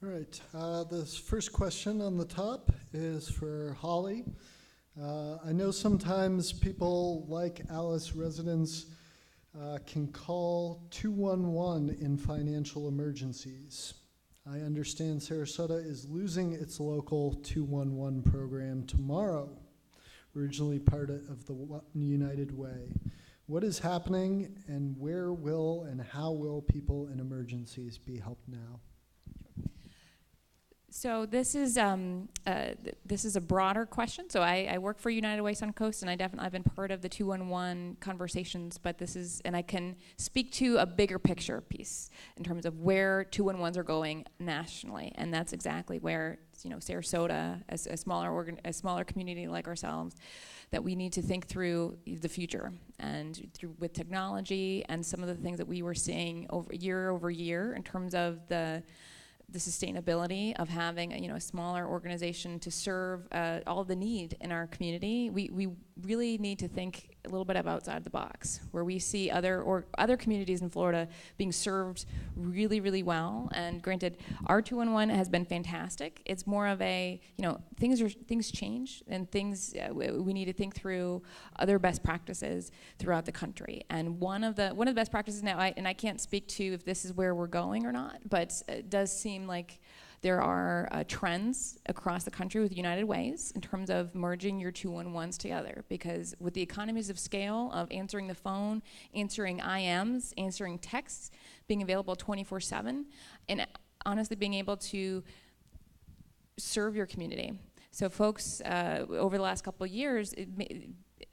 All right, this first question on the top is for Holly. I know sometimes people like Alice residents can call 211 in financial emergencies. I understand Sarasota is losing its local 211 program tomorrow, originally part of the United Way. What is happening, and where will and how will people in emergencies be helped now? So this is a broader question. So I work for United Way Suncoast, and I've been part of the 211 conversations. But and I can speak to a bigger picture piece in terms of where 211s are going nationally, and that's exactly where Sarasota, as a smaller community like ourselves, that we need to think through the future and with technology and some of the things that we were seeing over year in terms of the sustainability of having a smaller organization to serve all the need in our community. We really need to think a little bit outside the box, where we see other communities in Florida being served really, really well. And granted, our 211 has been fantastic. It's more of a things change, and we need to think through other best practices throughout the country. And one of the best practices now, I can't speak to if this is where we're going or not, but it does seem like there are trends across the country with United Ways in terms of merging your 211s together, because with the economies of scale of answering the phone, answering IMs, answering texts, being available 24/7, and honestly being able to serve your community. So folks, over the last couple of years,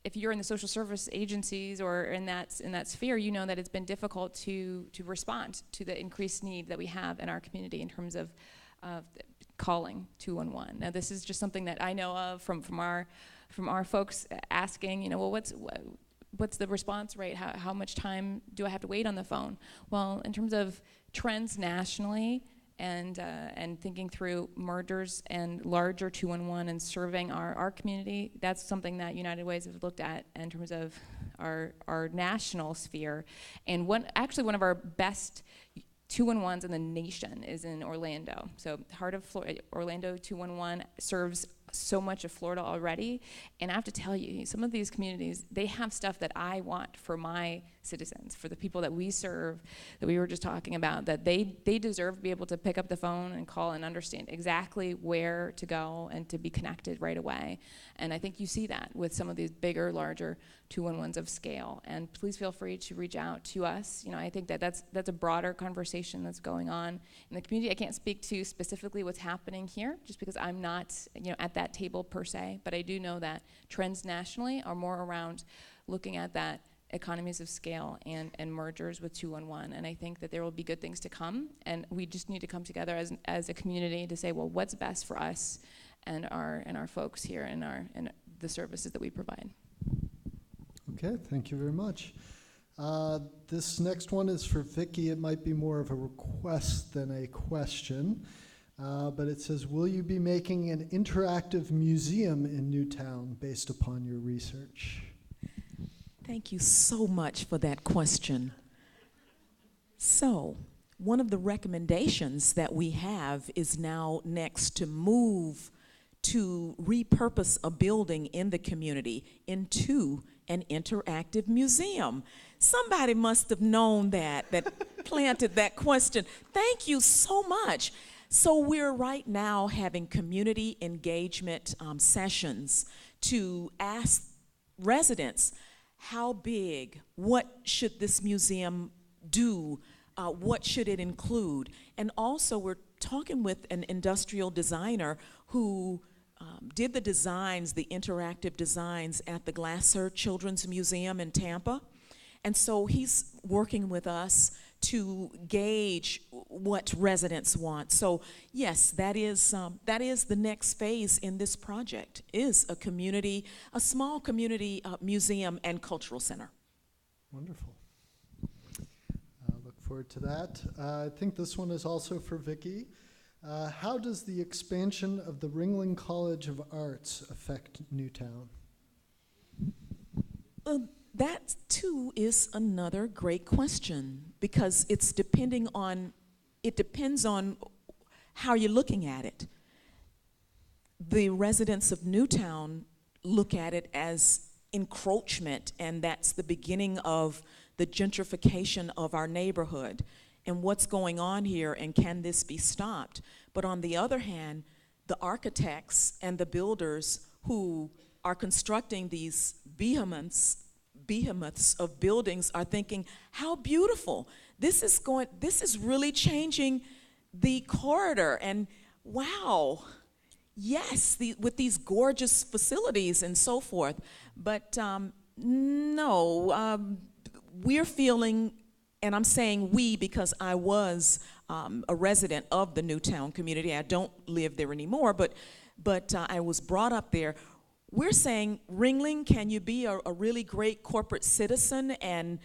if you're in the social service agencies or in that sphere, you know that it's been difficult to respond to the increased need that we have in our community in terms of calling 211. Now, this is just something that I know of from our folks asking, well, what's the response rate? How much time do I have to wait on the phone? Well, in terms of trends nationally, and thinking through mergers and larger 211 and serving our community, that's something that United Ways have looked at in terms of our national sphere. And one of our best 211s in the nation is in Orlando. So Heart of Florida, Orlando 211 serves so much of Florida already. And I have to tell you, some of these communities, they have stuff that I want for my citizens, for the people that we serve, that we were just talking about, that they deserve to be able to pick up the phone and call and understand exactly where to go and to be connected right away. And I think you see that with some of these bigger, larger 211s of scale. And please feel free to reach out to us. I think that's a broader conversation that's going on in the community. I can't speak to specifically what's happening here, just because I'm not at that table per se, but I do know that trends nationally are more around looking at that economies of scale and mergers with 211, and I think that there will be good things to come, and we just need to come together as a community to say, well, what's best for us and our folks here and the services that we provide. Okay, thank you very much. This next one is for Vicki. It might be more of a request than a question, but it says, will you be making an interactive museum in Newtown based upon your research? Thank you so much for that question. So, one of the recommendations that we have is now next to move to repurpose a building in the community into an interactive museum. Somebody must have known that planted that question. Thank you so much. So we're right now having community engagement sessions to ask residents, how big, what should this museum do, what should it include? And also we're talking with an industrial designer who did the designs, the interactive designs at the Glasser Children's Museum in Tampa. And so he's working with us to gauge what residents want. So yes, that is the next phase in this project, is a small community museum and cultural center. Wonderful. Look forward to that. I think this one is also for Vicki. How does the expansion of the Ringling College of Arts affect Newtown? That too is another great question, because it depends on how you're looking at it. The residents of Newtown look at it as encroachment, and that's the beginning of the gentrification of our neighborhood and what's going on here, and can this be stopped? But on the other hand, the architects and the builders who are constructing these behemoths of buildings are thinking, how beautiful. This is really changing the corridor, and wow, yes, with these gorgeous facilities and so forth. But no, we're feeling, and I'm saying we because I was a resident of the Newtown community. I don't live there anymore, but I was brought up there. We're saying, Ringling, can you be a really great corporate citizen and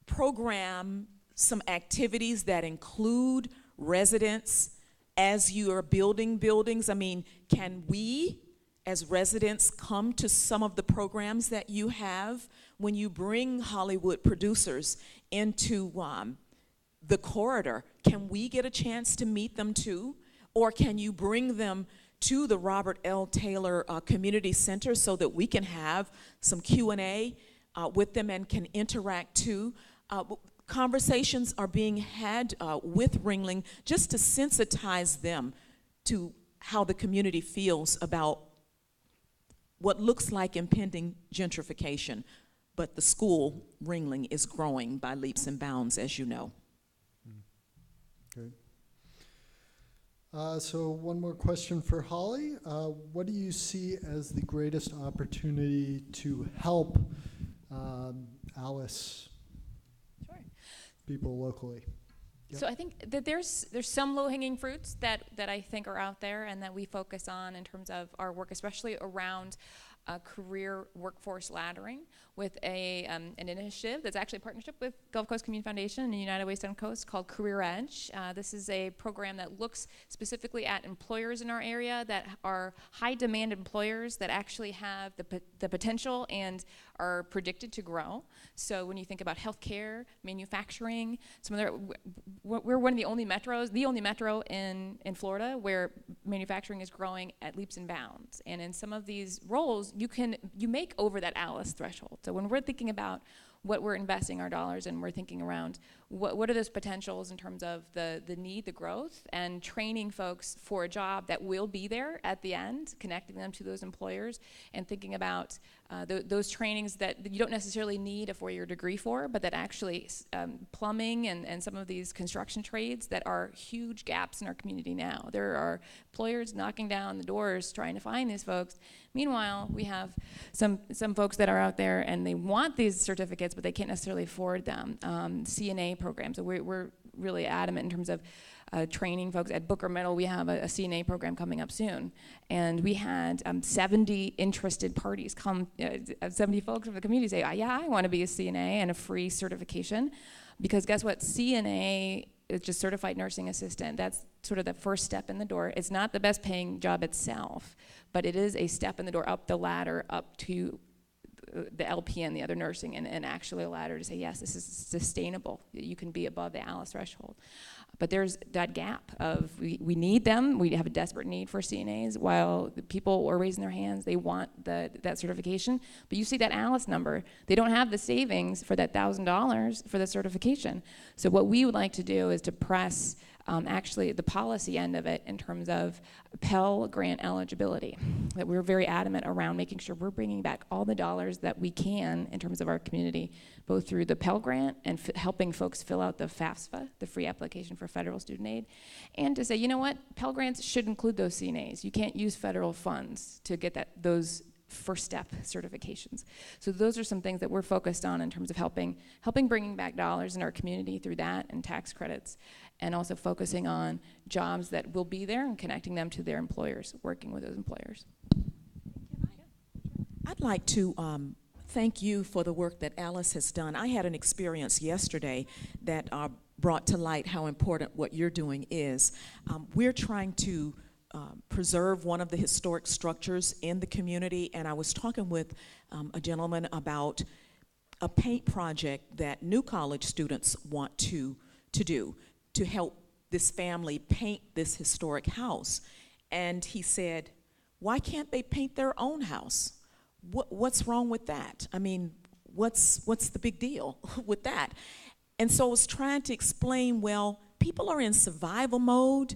program some activities that include residents as you are building buildings? I mean, can we as residents come to some of the programs that you have when you bring Hollywood producers into the corridor? Can we get a chance to meet them too? Or can you bring them to the Robert L. Taylor Community Center so that we can have some Q&A with them and can interact too? Conversations are being had with Ringling just to sensitize them to how the community feels about what looks like impending gentrification. But the school, Ringling, is growing by leaps and bounds, as you know. Good. So one more question for Holly. What do you see as the greatest opportunity to help Alice people locally? Yep. So I think that there's some low-hanging fruits that I think are out there and that we focus on in terms of our work, especially around career workforce laddering, with an initiative that's actually a partnership with Gulf Coast Community Foundation and United Way Suncoast called Career Edge. This is a program that looks specifically at employers in our area that are high-demand employers that actually have the potential and are predicted to grow. So when you think about healthcare, manufacturing, we're one of the only metros, the only metro in Florida where manufacturing is growing at leaps and bounds. And in some of these roles, you make over that ALICE threshold. So when we're thinking about what we're investing our dollars in, we're thinking around what are those potentials in terms of the need, the growth, and training folks for a job that will be there at the end, connecting them to those employers, and thinking about those trainings that you don't necessarily need a 4-year degree for, but that actually plumbing and some of these construction trades that are huge gaps in our community now. There are employers knocking down the doors trying to find these folks. Meanwhile, we have some folks that are out there and they want these certificates, but they can't necessarily afford them. CNA programs. So we're really adamant in terms of training folks. At Booker Middle, we have a CNA program coming up soon. And we had 70 interested parties come, 70 folks from the community say, yeah, I want to be a CNA and a free certification. Because guess what? CNA is just certified nursing assistant. That's sort of the first step in the door. It's not the best paying job itself, but it is a step in the door up the ladder up to the LPN, the other nursing, and actually a ladder to say, yes, this is sustainable. You can be above the ALICE threshold. But there's that gap of we need them. We have a desperate need for CNAs. While the people are raising their hands, they want that certification. But you see that ALICE number. They don't have the savings for that $1,000 for the certification. So what we would like to do is to press actually the policy end of it in terms of Pell Grant eligibility. That we're very adamant around making sure we're bringing back all the dollars that we can in terms of our community, both through the Pell Grant and helping folks fill out the FAFSA, the free application for federal student aid, and to say, you know what, Pell Grants should include those CNAs. You can't use federal funds to get those first step certifications. So those are some things that we're focused on in terms of helping bringing back dollars in our community through that and tax credits, and also focusing on jobs that will be there and connecting them to their employers, working with those employers. I'd like to thank you for the work that Alice has done. I had an experience yesterday that brought to light how important what you're doing is. We're trying to preserve one of the historic structures in the community, and I was talking with a gentleman about a paint project that New College students want to do to help this family paint this historic house. And he said, why can't they paint their own house? What's wrong with that? I mean, what's the big deal with that? And so I was trying to explain, well, people are in survival mode,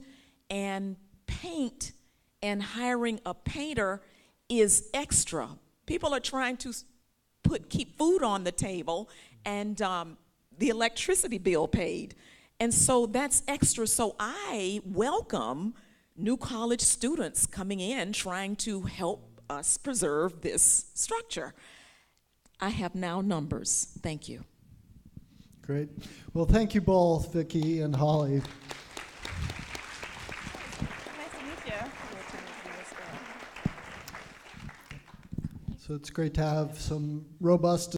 and paint and hiring a painter is extra. People are trying to keep food on the table and the electricity bill paid. And so that's extra. So I welcome new college students coming in trying to help us preserve this structure. I have now numbers. Thank you. Great. Well, thank you both, Vicki and Holly. Nice to meet you. So it's great to have some robust